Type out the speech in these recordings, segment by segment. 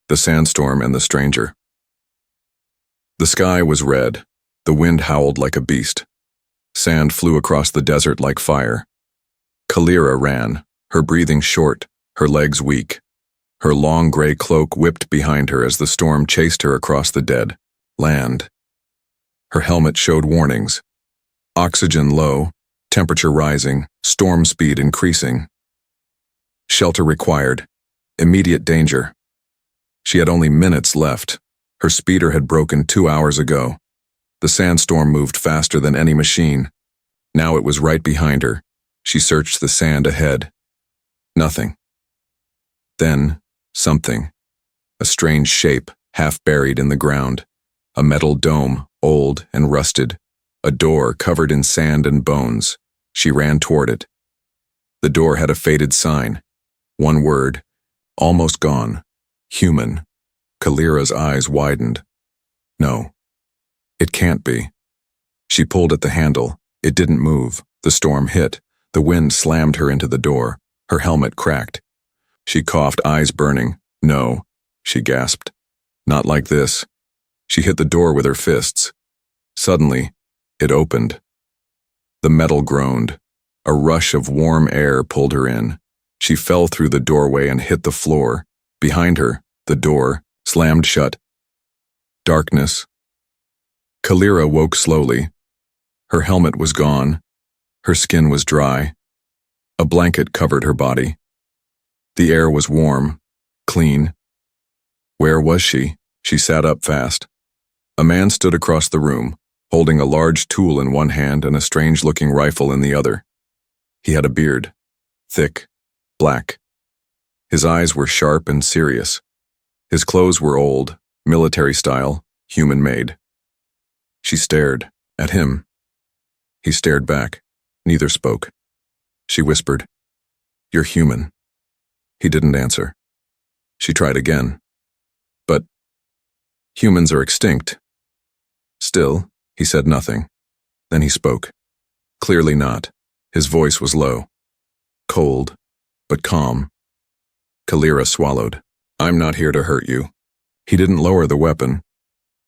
The Sandstorm and the Stranger. The sky was red. The wind howled like a beast. Sand flew across the desert like fire. Kalira ran, her breathing short, her legs weak. Her long gray cloak whipped behind her as the storm chased her across the dead land. Her helmet showed warnings. Oxygen low, temperature rising, storm speed increasing. Shelter required. Immediate danger. She had only minutes left. Her speeder had broken 2 hours ago. The sandstorm moved faster than any machine. Now it was right behind her. She searched the sand ahead. Nothing. Then, something. A strange shape, half buried in the ground. A metal dome, old and rusted. A door covered in sand and bones. She ran toward it. The door had a faded sign. One word. Almost gone. Human. Kalira's eyes widened. No. It can't be. She pulled at the handle. It didn't move. The storm hit. The wind slammed her into the door. Her helmet cracked. She coughed, eyes burning. No, she gasped. Not like this. She hit the door with her fists. Suddenly, it opened. The metal groaned. A rush of warm air pulled her in. She fell through the doorway and hit the floor. Behind her, the door slammed shut. Darkness. Kalira woke slowly. Her helmet was gone. Her skin was dry. A blanket covered her body. The air was warm, clean. Where was she? She sat up fast. A man stood across the room, holding a large tool in one hand and a strange-looking rifle in the other. He had a beard, thick, black. His eyes were sharp and serious. His clothes were old, military style, human-made. She stared at him. He stared back. Neither spoke. She whispered, "You're human." He didn't answer. She tried again. But humans are extinct. Still, he said nothing. Then he spoke. Clearly not. His voice was low. Cold, but calm. Kalira swallowed. "I'm not here to hurt you." He didn't lower the weapon.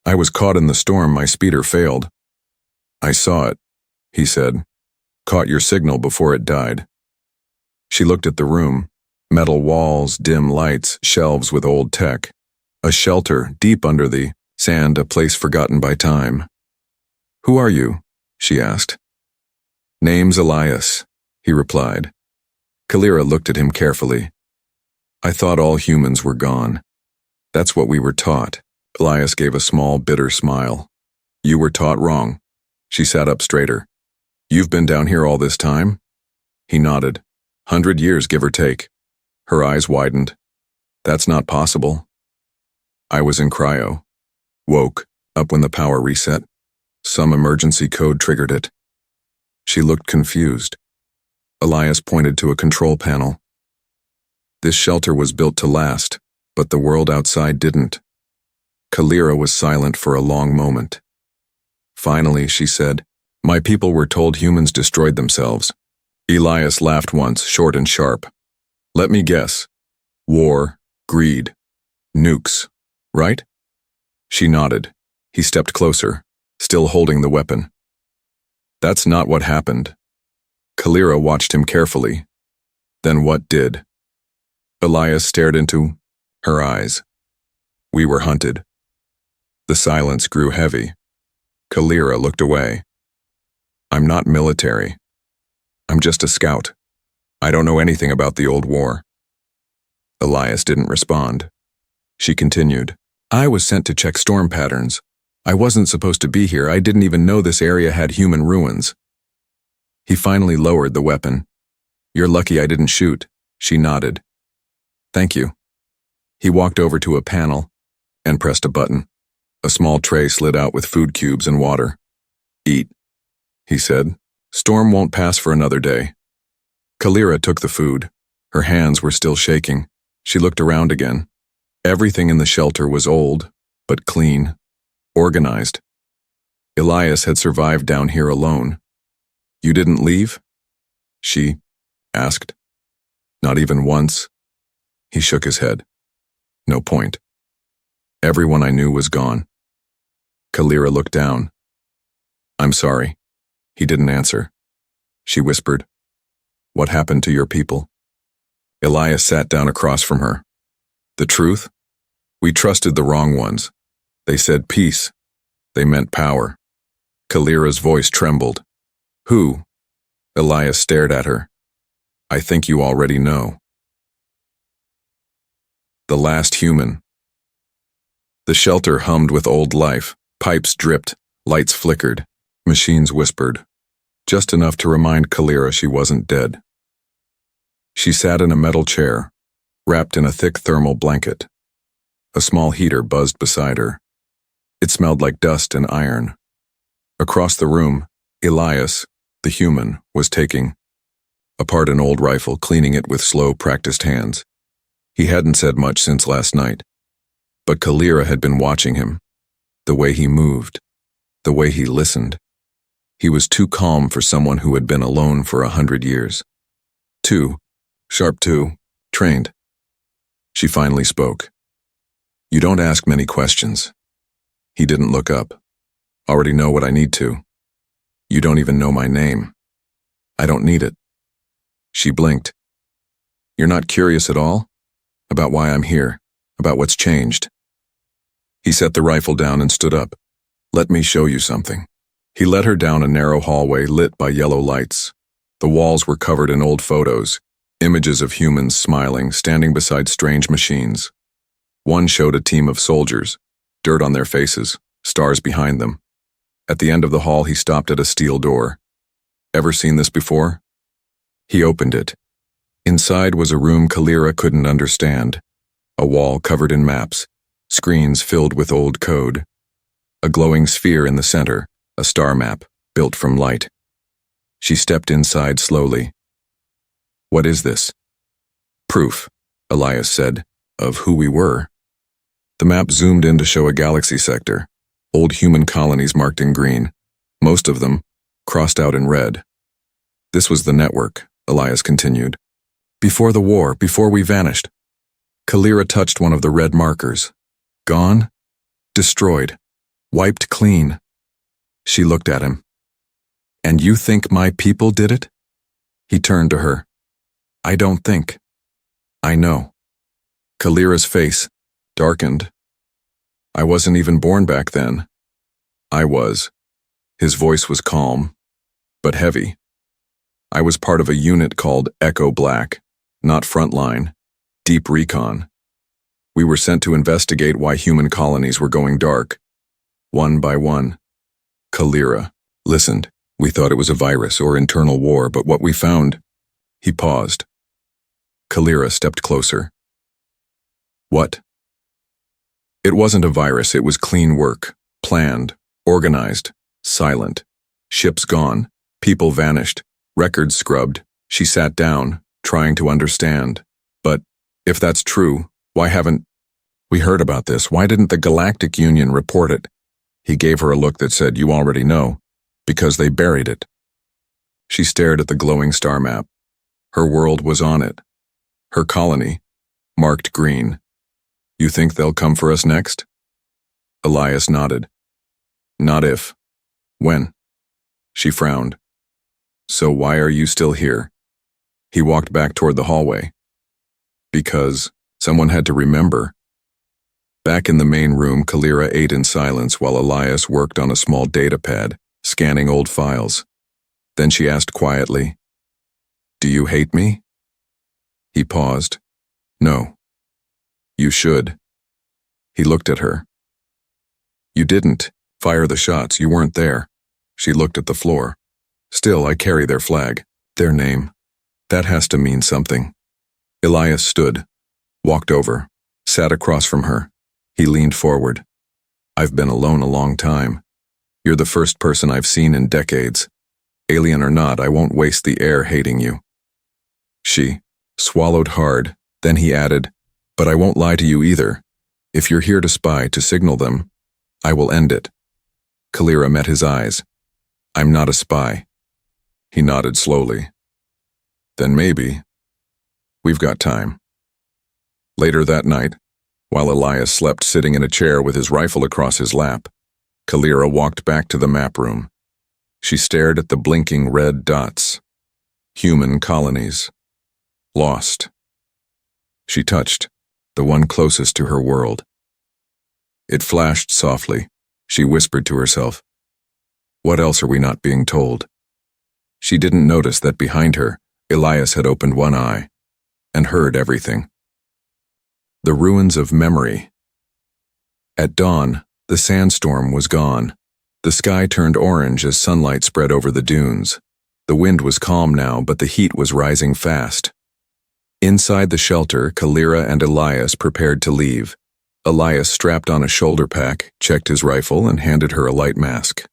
"I was caught in the storm. My speeder failed." "I saw it," he said. "Caught your signal before it died." She looked at the room. Metal walls, dim lights, shelves with old tech. A shelter deep under the sand, a place forgotten by time. "Who are you?" she asked. "Name's Elias," he replied. Kalira looked at him carefully. "I thought all humans were gone. That's what we were taught." Elias gave a small, bitter smile. "You were taught wrong." She sat up straighter. "You've been down here all this time?" He nodded. 100 years, give or take. Her eyes widened. "That's not possible." "I was in cryo. Woke up when the power reset. Some emergency code triggered it." She looked confused. Elias pointed to a control panel. "This shelter was built to last, but the world outside didn't." Kalira was silent for a long moment. Finally, she said, "My people were told humans destroyed themselves." Elias laughed once, short and sharp. "Let me guess. War, greed, nukes, right?" She nodded. He stepped closer, still holding the weapon. "That's not what happened." Kalira watched him carefully. "Then what did?" Elias stared into her eyes. "We were hunted." The silence grew heavy. Kalira looked away. "I'm not military. I'm just a scout. I don't know anything about the old war." Elias didn't respond. She continued, "I was sent to check storm patterns. I wasn't supposed to be here. I didn't even know this area had human ruins." He finally lowered the weapon. "You're lucky I didn't shoot." She nodded. "Thank you." He walked over to a panel and pressed a button. A small tray slid out with food cubes and water. "Eat," he said. "Storm won't pass for another day." Kalira took the food. Her hands were still shaking. She looked around again. Everything in the shelter was old, but clean, organized. Elias had survived down here alone. "You didn't leave?" she asked. "Not even once?" He shook his head. "No point." Everyone I knew was gone. Kalira looked down. I'm sorry. He didn't answer. She whispered, What happened to your people? Elias sat down across from her. The truth? We trusted the wrong ones. They said peace. They meant power. Kalira's voice trembled. Who? Elias stared at her. I think you already know. The last human. The shelter hummed with old life. Pipes dripped. Lights flickered. Machines whispered. Just enough to remind Kalira she wasn't dead. She sat in a metal chair, wrapped in a thick thermal blanket. A small heater buzzed beside her. It smelled like dust and iron. Across the room, Elias, the human, was taking apart an old rifle, cleaning it with slow, practiced hands. He hadn't said much since last night, but Kalira had been watching him. The way he moved, the way he listened. He was too calm for someone who had been alone for 100 years. Sharp two, trained. She finally spoke. You don't ask many questions. He didn't look up. Already know what I need to. You don't even know my name. I don't need it. She blinked. You're not curious at all? About why I'm here? About what's changed? He set the rifle down and stood up. Let me show you something. He led her down a narrow hallway lit by yellow lights. The walls were covered in old photos, images of humans smiling, standing beside strange machines. One showed a team of soldiers, dirt on their faces, stars behind them. At the end of the hall, he stopped at a steel door. Ever seen this before? He opened it. Inside was a room Kalira couldn't understand. A wall covered in maps, screens filled with old code. A glowing sphere in the center, a star map, built from light. She stepped inside slowly. What is this? Proof, Elias said, of who we were. The map zoomed in to show a galaxy sector, old human colonies marked in green, most of them crossed out in red. This was the network, Elias continued. Before the war, before we vanished. Kalira touched one of the red markers. Gone? Destroyed. Wiped clean. She looked at him. And you think my people did it? He turned to her. I don't think. I know. Kalira's face darkened. I wasn't even born back then. I was. His voice was calm, but heavy. I was part of a unit called Echo Black, not frontline, deep recon. We were sent to investigate why human colonies were going dark. One by one. Kalira listened. We thought it was a virus or internal war, but what we found... He paused. Kalira stepped closer. What? It wasn't a virus, it was clean work, planned, organized, silent. Ships gone, people vanished, records scrubbed. She sat down, trying to understand. But, if that's true, why haven't... We heard about this, why didn't the Galactic Union report it? He gave her a look that said, you already know, because they buried it. She stared at the glowing star map. Her world was on it. Her colony, marked green. You think they'll come for us next? Elias nodded. Not if. When? She frowned. So why are you still here? He walked back toward the hallway. Because someone had to remember. Back in the main room, Kalira ate in silence while Elias worked on a small data pad, scanning old files. Then she asked quietly, Do you hate me? He paused. No. You should. He looked at her. You didn't fire the shots, you weren't there. She looked at the floor. Still, I carry their flag, their name. That has to mean something. Elias stood, walked over, sat across from her. He leaned forward. I've been alone a long time. You're the first person I've seen in decades. Alien or not, I won't waste the air hating you. She swallowed hard, then he added, But I won't lie to you either. If you're here to spy, to signal them, I will end it. Kalira met his eyes. I'm not a spy. He nodded slowly. Then maybe. We've got time. Later that night, While Elias slept sitting in a chair with his rifle across his lap, Kalira walked back to the map room. She stared at the blinking red dots. Human colonies. Lost. She touched the one closest to her world. It flashed softly. She whispered to herself, "What else are we not being told?" She didn't notice that behind her, Elias had opened one eye and heard everything. The ruins of memory. At dawn, the sandstorm was gone. The sky turned orange as sunlight spread over the dunes. The wind was calm now, but the heat was rising fast. Inside the shelter, Kalira and Elias prepared to leave. Elias strapped on a shoulder pack, checked his rifle, and handed her a light mask.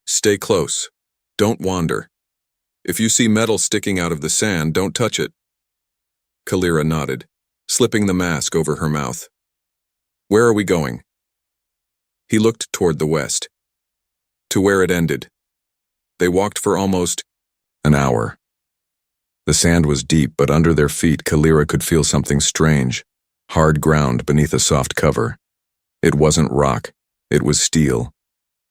"Stay close. Don't wander. If you see metal sticking out of the sand, don't touch it." Kalira nodded, slipping the mask over her mouth. "Where are we going?" He looked toward the west, to where it ended. They walked for almost an hour. The sand was deep, but under their feet, Kalira could feel something strange, hard ground beneath a soft cover. It wasn't rock, it was steel.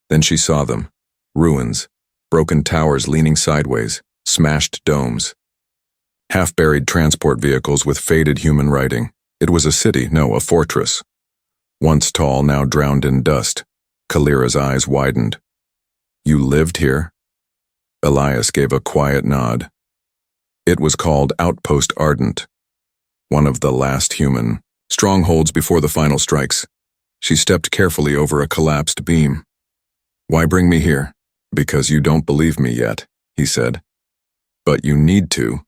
Then she saw them, ruins, broken towers leaning sideways, smashed domes. Half-buried transport vehicles with faded human writing. It was a city, no, a fortress. Once tall, now drowned in dust. Kalira's eyes widened. "You lived here?" Elias gave a quiet nod. It was called Outpost Ardent, one of the last human strongholds before the final strikes. She stepped carefully over a collapsed beam. "Why bring me here?" "Because you don't believe me yet," he said. "But you need to."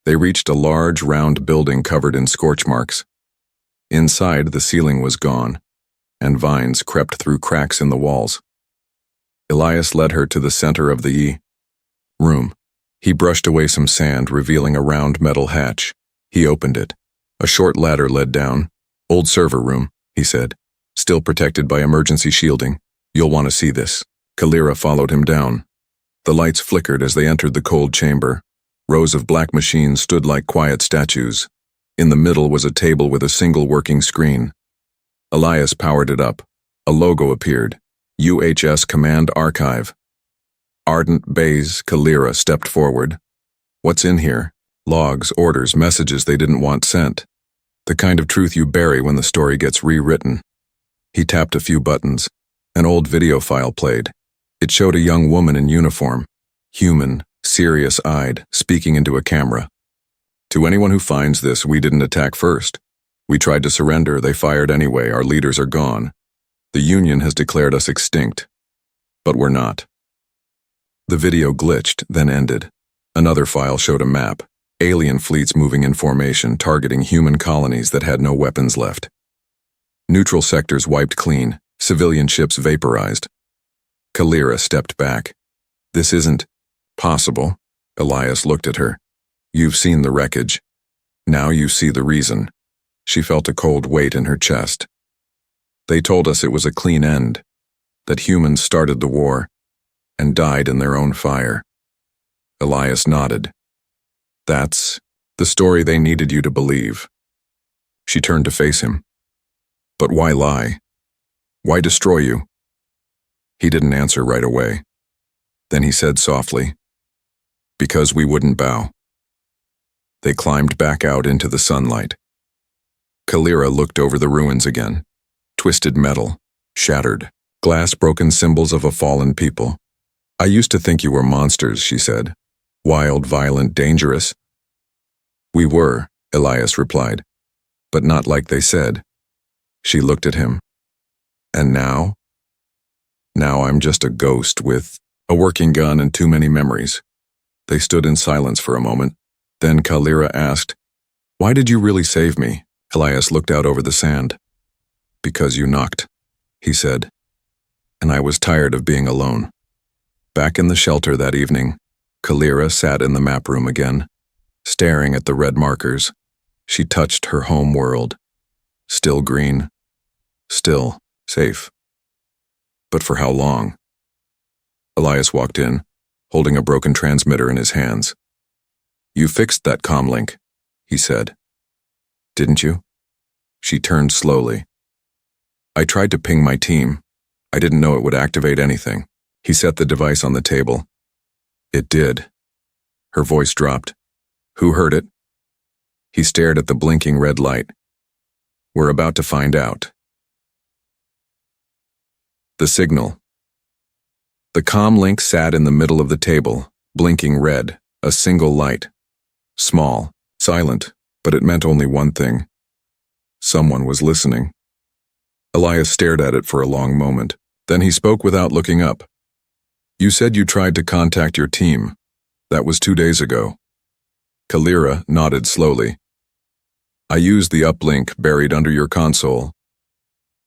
They reached a large, round building covered in scorch marks. Inside, the ceiling was gone, and vines crept through cracks in the walls. Elias led her to the center of the room. He brushed away some sand, revealing a round metal hatch. He opened it. A short ladder led down. "Old server room," he said, "still protected by emergency shielding. You'll want to see this." Kalira followed him down. The lights flickered as they entered the cold chamber. Rows of black machines stood like quiet statues. In the middle was a table with a single working screen. Elias powered it up. A logo appeared. UHS Command Archive. Ardent Bays. Kalira stepped forward. "What's in here?" "Logs, orders, messages they didn't want sent. The kind of truth you bury when the story gets rewritten." He tapped a few buttons. An old video file played. It showed a young woman in uniform, human, serious-eyed, speaking into a camera. "To anyone who finds this, we didn't attack first. We tried to surrender, they fired anyway, our leaders are gone. The Union has declared us extinct. But we're not." The video glitched, then ended. Another file showed a map, alien fleets moving in formation, targeting human colonies that had no weapons left. Neutral sectors wiped clean, civilian ships vaporized. Kalira stepped back. "This isn't possible." Elias looked at her. "You've seen the wreckage. Now you see the reason." She felt a cold weight in her chest. "They told us it was a clean end, that humans started the war and died in their own fire." Elias nodded. "That's the story they needed you to believe." She turned to face him. "But why lie? Why destroy you?" He didn't answer right away. Then he said softly, "Because we wouldn't bow." They climbed back out into the sunlight. Kalira looked over the ruins again. Twisted metal, shattered, glass-broken symbols of a fallen people. "I used to think you were monsters," she said. "Wild, violent, dangerous." "We were," Elias replied, "but not like they said." She looked at him. "And now?" "Now I'm just a ghost with a working gun and too many memories." They stood in silence for a moment. Then Kalira asked, "Why did you really save me?" Elias looked out over the sand. "Because you knocked," he said, "and I was tired of being alone." Back in the shelter that evening, Kalira sat in the map room again, staring at the red markers. She touched her home world. Still green. Still safe. But for how long? Elias walked in, holding a broken transmitter in his hands. "You fixed that comm link," he said. "Didn't you?" She turned slowly. I tried to ping my team. I didn't know it would activate anything. He set the device on the table. It did. Her voice dropped. Who heard it? He stared at the blinking red light. We're about to find out. The signal. The comm link sat in the middle of the table, blinking red, a single light. Small, silent, but it meant only one thing. Someone was listening. Elias stared at it for a long moment. Then he spoke without looking up. You said you tried to contact your team. That was 2 days ago. Kalira nodded slowly. I used the uplink buried under your console.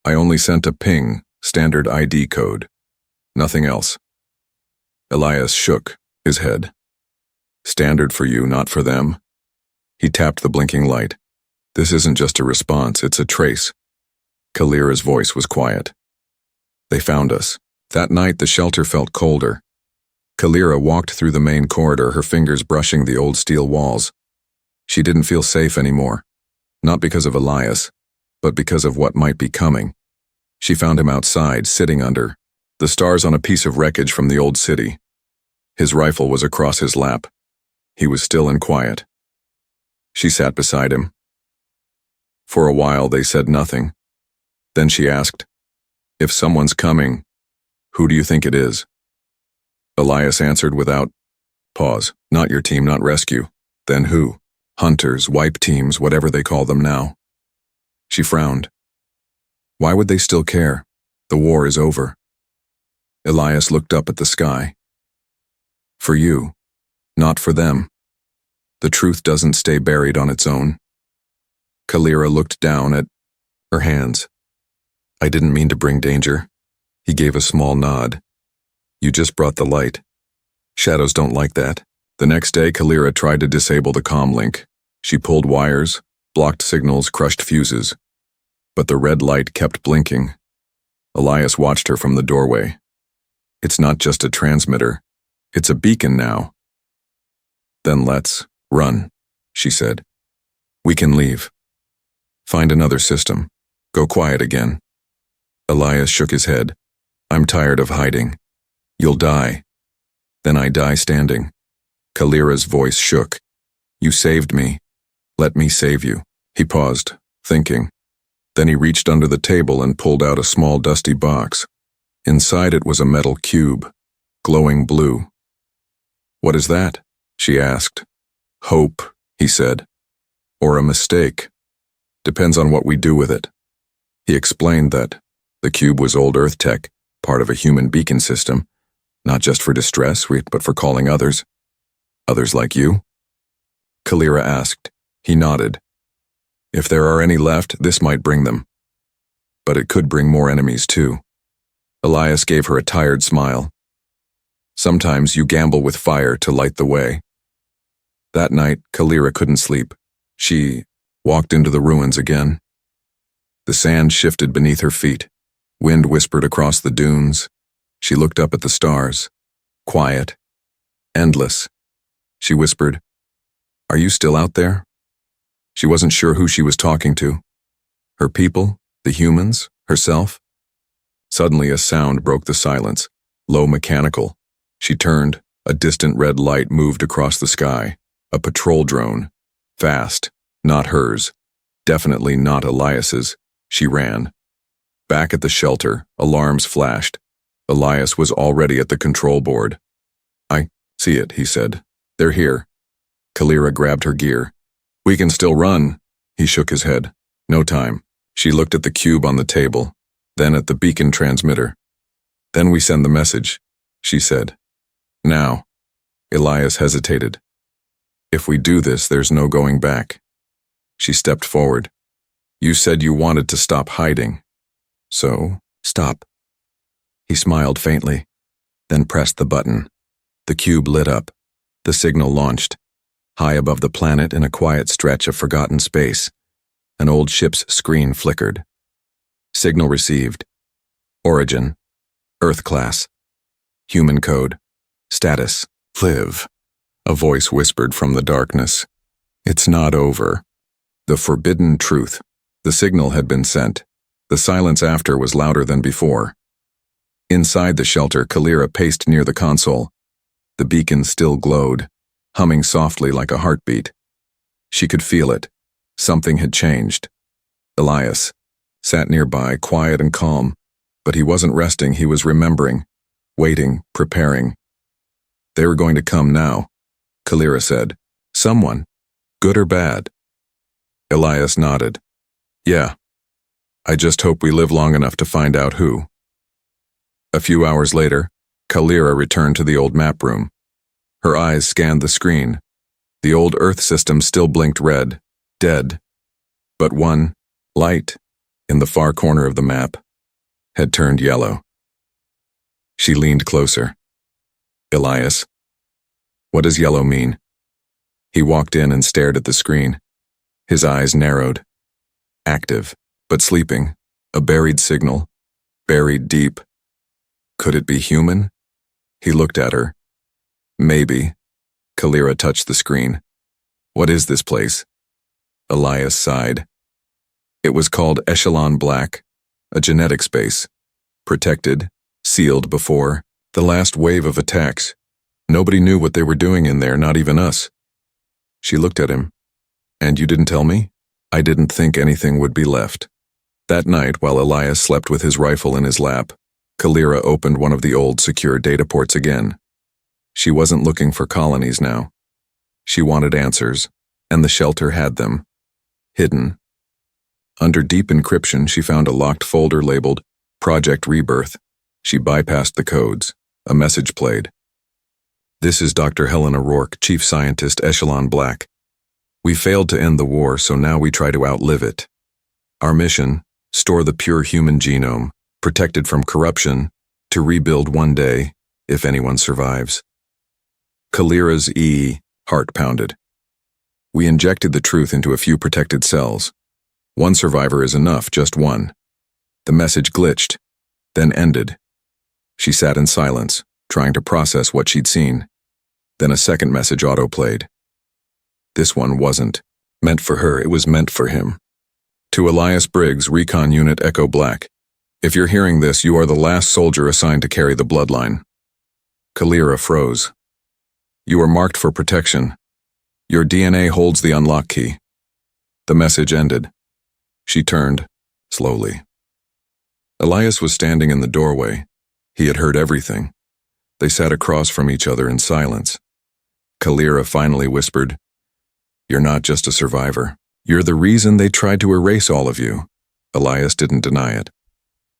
I only sent a ping, standard ID code. Nothing else. Elias shook his head. Standard for you, not for them. He tapped the blinking light. This isn't just a response, it's a trace. Kalira's voice was quiet. They found us. That night the shelter felt colder. Kalira walked through the main corridor, her fingers brushing the old steel walls. She didn't feel safe anymore. Not because of Elias, but because of what might be coming. She found him outside, sitting under the stars on a piece of wreckage from the old city. His rifle was across his lap. He was still and quiet. She sat beside him. For a while they said nothing. Then she asked, if someone's coming, who do you think it is? Elias answered without pause. Not your team, not rescue. Then who? Hunters, wipe teams, whatever they call them now. She frowned. Why would they still care? The war is over. Elias looked up at the sky. For you, not for them. The truth doesn't stay buried on its own. Kalira looked down at her hands. I didn't mean to bring danger. He gave a small nod. You just brought the light. Shadows don't like that. The next day, Kalira tried to disable the comm link. She pulled wires, blocked signals, crushed fuses. But the red light kept blinking. Elias watched her from the doorway. It's not just a transmitter. It's a beacon now. Then let's run, she said. We can leave. Find another system. Go quiet again. Elias shook his head. I'm tired of hiding. You'll die. Then I die standing. Kalira's voice shook. You saved me. Let me save you. He paused, thinking. Then he reached under the table and pulled out a small dusty box. Inside it was a metal cube, glowing blue. What is that? She asked. Hope, he said. Or a mistake. Depends on what we do with it. He explained that the cube was old Earth tech, part of a human beacon system, not just for distress, but for calling others. Others like you? Kalira asked. He nodded. If there are any left, this might bring them. But it could bring more enemies too. Elias gave her a tired smile. Sometimes you gamble with fire to light the way. That night, Kalira couldn't sleep. She walked into the ruins again. The sand shifted beneath her feet. Wind whispered across the dunes. She looked up at the stars. Quiet. Endless. She whispered, Are you still out there? She wasn't sure who she was talking to. Her people, the humans, herself. Suddenly a sound broke the silence, low, mechanical. She turned. A distant red light moved across the sky. A patrol drone. Fast. Not hers. Definitely not Elias's. She ran. Back at the shelter, alarms flashed. Elias was already at the control board. I see it, he said. They're here. Kalira grabbed her gear. We can still run. He shook his head. No time. She looked at the cube on the table, then at the beacon transmitter. Then we send the message, she said. Now. Elias hesitated. If we do this, there's no going back. She stepped forward. You said you wanted to stop hiding. So, stop. He smiled faintly, then pressed the button. The cube lit up. The signal launched. High above the planet in a quiet stretch of forgotten space, an old ship's screen flickered. Signal received. Origin. Earth class. Human code. Status. Live. A voice whispered from the darkness. It's not over. The forbidden truth. The signal had been sent. The silence after was louder than before. Inside the shelter, Kalira paced near the console. The beacon still glowed, humming softly like a heartbeat. She could feel it. Something had changed. Elias sat nearby, quiet and calm, but he wasn't resting, he was remembering, waiting, preparing. They were going to come now, Kalira said. Someone, good or bad? Elias nodded. Yeah. I just hope we live long enough to find out who. A few hours later, Kalira returned to the old map room. Her eyes scanned the screen. The old Earth system still blinked red, dead. But one, light, in the far corner of the map, had turned yellow. She leaned closer. Elias, what does yellow mean? He walked in and stared at the screen. His eyes narrowed. Active, but sleeping. A buried signal. Buried deep. Could it be human? He looked at her. Maybe. Kalira touched the screen. What is this place? Elias sighed. It was called Echelon Black, a genetics base. Protected, sealed before the last wave of attacks. Nobody knew what they were doing in there, not even us. She looked at him. And you didn't tell me? I didn't think anything would be left. That night, while Elias slept with his rifle in his lap, Kalira opened one of the old secure data ports again. She wasn't looking for colonies now. She wanted answers, and the shelter had them. Hidden. Under deep encryption, she found a locked folder labeled Project Rebirth. She bypassed the codes. A message played. This is Dr. Helen O'Rourke, Chief Scientist, Echelon Black. We failed to end the war, so now we try to outlive it. Our mission, store the pure human genome, protected from corruption, to rebuild one day, if anyone survives. Kalira's heart pounded. We injected the truth into a few protected cells. One survivor is enough, just one. The message glitched, then ended. She sat in silence, trying to process what she'd seen. Then a second message autoplayed. This one wasn't meant for her, it was meant for him. To Elias Briggs, Recon Unit Echo Black. If you're hearing this, you are the last soldier assigned to carry the bloodline. Kalira froze. You are marked for protection. Your DNA holds the unlock key. The message ended. She turned, slowly. Elias was standing in the doorway. He had heard everything. They sat across from each other in silence. Kalira finally whispered, You're not just a survivor. You're the reason they tried to erase all of you. Elias didn't deny it.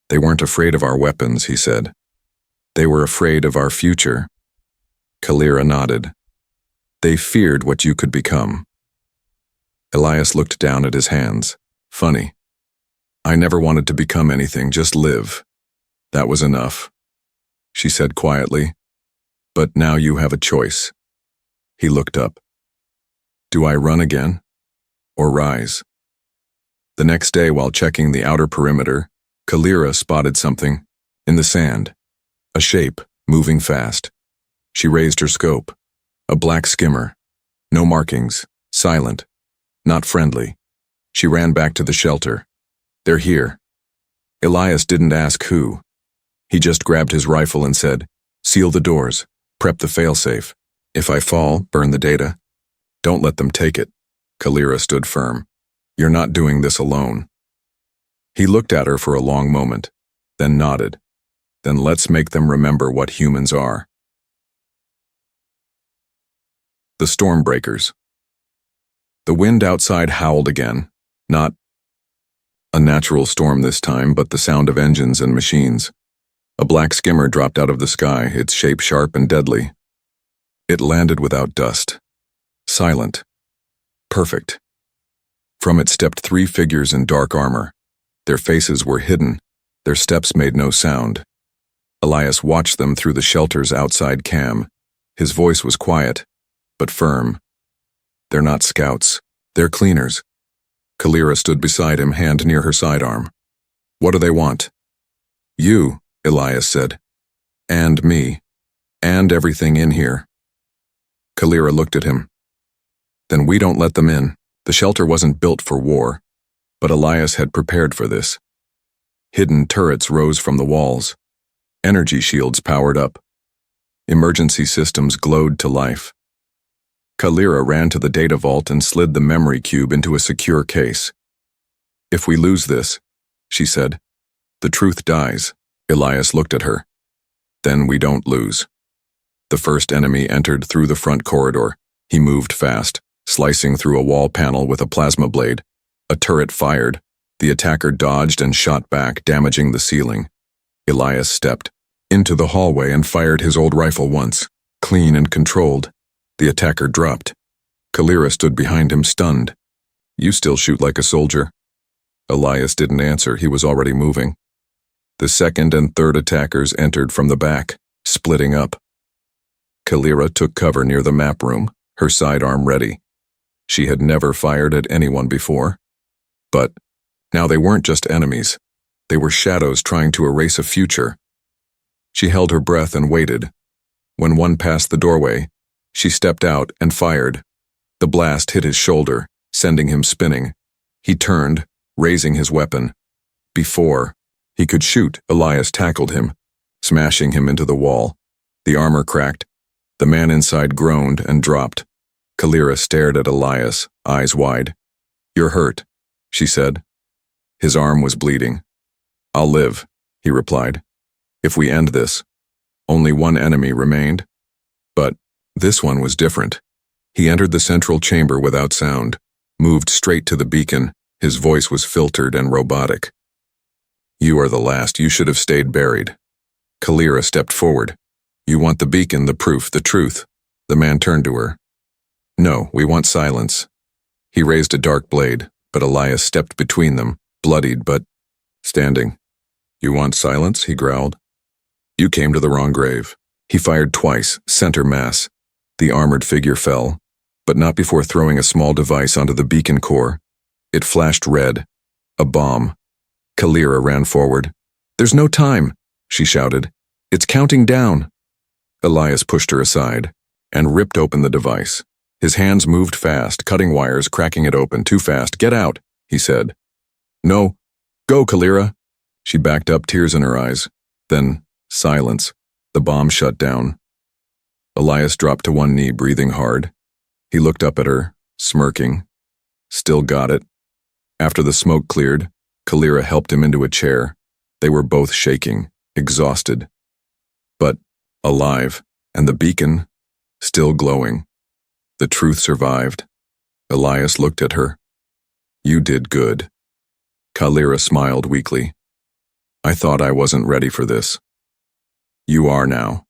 They weren't afraid of our weapons, he said. They were afraid of our future. Kalira nodded. They feared what you could become. Elias looked down at his hands. Funny. I never wanted to become anything, just live. That was enough. She said quietly, But now you have a choice. He looked up. Do I run again? Or rise? The next day, while checking the outer perimeter, Kalira spotted something in the sand. A shape, moving fast. She raised her scope. A black skimmer. No markings. Silent. Not friendly. She ran back to the shelter. They're here. Elias didn't ask who. He just grabbed his rifle and said, Seal the doors. Prep the failsafe. If I fall, burn the data. Don't let them take it. Kalira stood firm. You're not doing this alone. He looked at her for a long moment, then nodded. Then let's make them remember what humans are. The Stormbreakers. The wind outside howled again, not a natural storm this time, but the sound of engines and machines. A black skimmer dropped out of the sky, its shape sharp and deadly. It landed without dust. Silent. Perfect. From it stepped 3 figures in dark armor. Their faces were hidden. Their steps made no sound. Elias watched them through the shelter's outside cam. His voice was quiet, but firm. They're not scouts. They're cleaners. Kalira stood beside him, hand near her sidearm. What do they want? You, Elias said. And me. And everything in here. Kalira looked at him. Then we don't let them in. The shelter wasn't built for war. But Elias had prepared for this. Hidden turrets rose from the walls. Energy shields powered up. Emergency systems glowed to life. Kalira ran to the data vault and slid the memory cube into a secure case. "If we lose this," she said, "the truth dies." Elias looked at her. "Then we don't lose." The first enemy entered through the front corridor. He moved fast, slicing through a wall panel with a plasma blade. A turret fired. The attacker dodged and shot back, damaging the ceiling. Elias stepped into the hallway and fired his old rifle once, clean and controlled. The attacker dropped. Kalira stood behind him, stunned. "You still shoot like a soldier." Elias didn't answer. He was already moving. The second and third attackers entered from the back, splitting up. Kalira took cover near the map room, her sidearm ready. She had never fired at anyone before. But now they weren't just enemies. They were shadows trying to erase a future. She held her breath and waited. When one passed the doorway, she stepped out and fired. The blast hit his shoulder, sending him spinning. He turned, raising his weapon. Before he could shoot, Elias tackled him, smashing him into the wall. The armor cracked. The man inside groaned and dropped. Kalira stared at Elias, eyes wide. "You're hurt," she said. His arm was bleeding. "I'll live," he replied. "If we end this." Only one enemy remained. But this one was different. He entered the central chamber without sound, moved straight to the beacon. His voice was filtered and robotic. "You are the last. You should have stayed buried." Kalira stepped forward. "You want the beacon, the proof, the truth." The man turned to her. "No, we want silence." He raised a dark blade, but Elias stepped between them, bloodied but standing. "You want silence?" he growled. "You came to the wrong grave." He fired twice, center mass. The armored figure fell, but not before throwing a small device onto the beacon core. It flashed red. A bomb. Kalira ran forward. "There's no time," she shouted. "It's counting down." Elias pushed her aside and ripped open the device. His hands moved fast, cutting wires, cracking it open. "Too fast. Get out," he said. "No. Go, Kalira." She backed up, tears in her eyes. Then, silence. The bomb shut down. Elias dropped to one knee, breathing hard. He looked up at her, smirking. Still got it. After the smoke cleared, Kalira helped him into a chair. They were both shaking, exhausted. But alive, and the beacon still glowing. The truth survived. Elias looked at her. "You did good." Kalira smiled weakly. "I thought I wasn't ready for this." "You are now."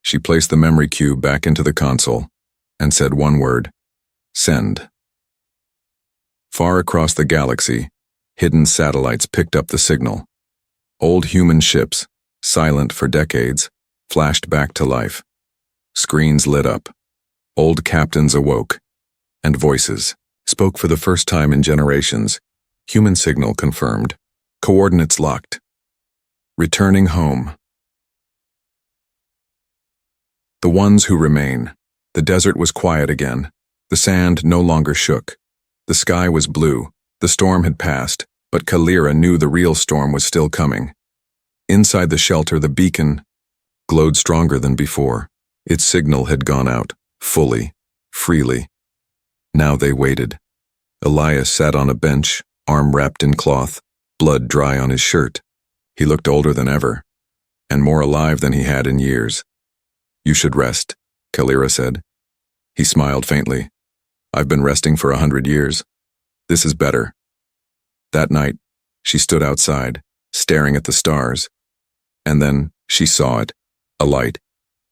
She placed the memory cube back into the console and said one word: "Send." Far across the galaxy, hidden satellites picked up the signal. Old human ships, silent for decades, flashed back to life. Screens lit up. Old captains awoke, and voices spoke for the first time in generations. Human signal confirmed. Coordinates locked. Returning home. The ones who remain. The desert was quiet again. The sand no longer shook. The sky was blue. The storm had passed, but Kalira knew the real storm was still coming. Inside the shelter, the beacon glowed stronger than before. Its signal had gone out, fully, freely. Now they waited. Elias sat on a bench, arm wrapped in cloth, blood dry on his shirt. He looked older than ever, and more alive than he had in years. "You should rest," Kalira said. He smiled faintly. "I've been resting for 100 years. This is better." That night, she stood outside, staring at the stars. And then she saw it, a light,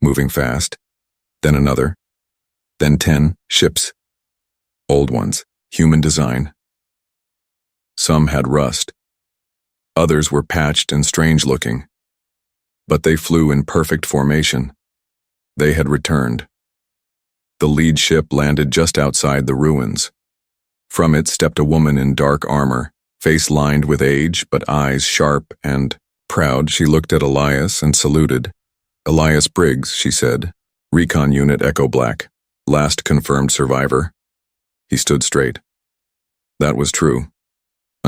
moving fast. Then another. Then 10 ships. Old ones, human design. Some had rust. Others were patched and strange-looking. But they flew in perfect formation. They had returned. The lead ship landed just outside the ruins. From it stepped a woman in dark armor, face lined with age, but eyes sharp and proud. She looked at Elias and saluted. "Elias Briggs," she said. "Recon Unit Echo Black. Last confirmed survivor." He stood straight. That was true.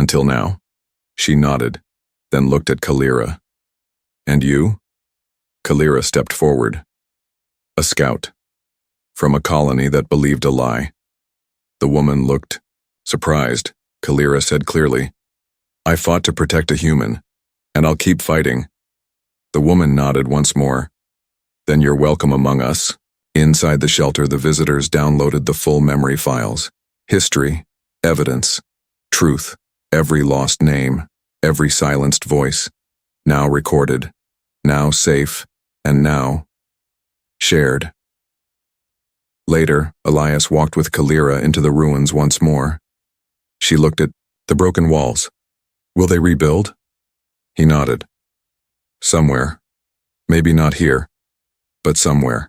Until now. She nodded, then looked at Kalira. And you? Kalira stepped forward. A scout. From a colony that believed a lie. The woman looked surprised. Kalira said clearly, I fought to protect a human, and I'll keep fighting. The woman nodded once more. Then you're welcome among us. Inside the shelter, the visitors downloaded the full memory files. History, evidence, truth, every lost name, every silenced voice, now recorded, now safe, and now shared. Later, Elias walked with Kalira into the ruins once more. She looked at the broken walls. Will they rebuild? He nodded. Somewhere. Maybe not here, but somewhere.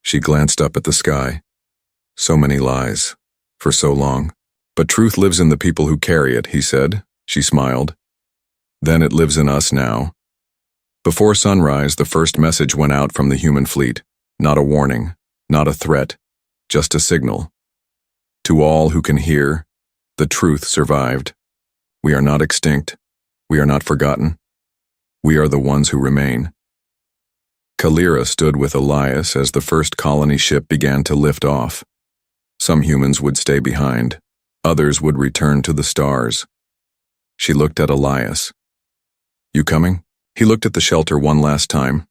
She glanced up at the sky. So many lies, for so long. But truth lives in the people who carry it, he said. She smiled. Then it lives in us now. Before sunrise, the first message went out from the human fleet. Not a warning, not a threat, just a signal. To all who can hear, the truth survived. We are not extinct. We are not forgotten. We are the ones who remain. Kalira stood with Elias as the first colony ship began to lift off. Some humans would stay behind. Others would return to the stars. She looked at Elias. You coming? He looked at the shelter one last time,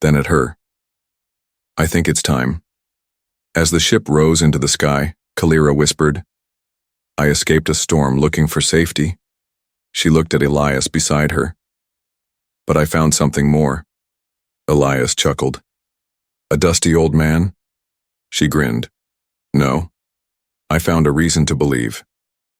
then at her. I think it's time. As the ship rose into the sky, Kalira whispered, I escaped a storm looking for safety. She looked at Elias beside her. But I found something more. Elias chuckled. A dusty old man? She grinned. No. I found a reason to believe.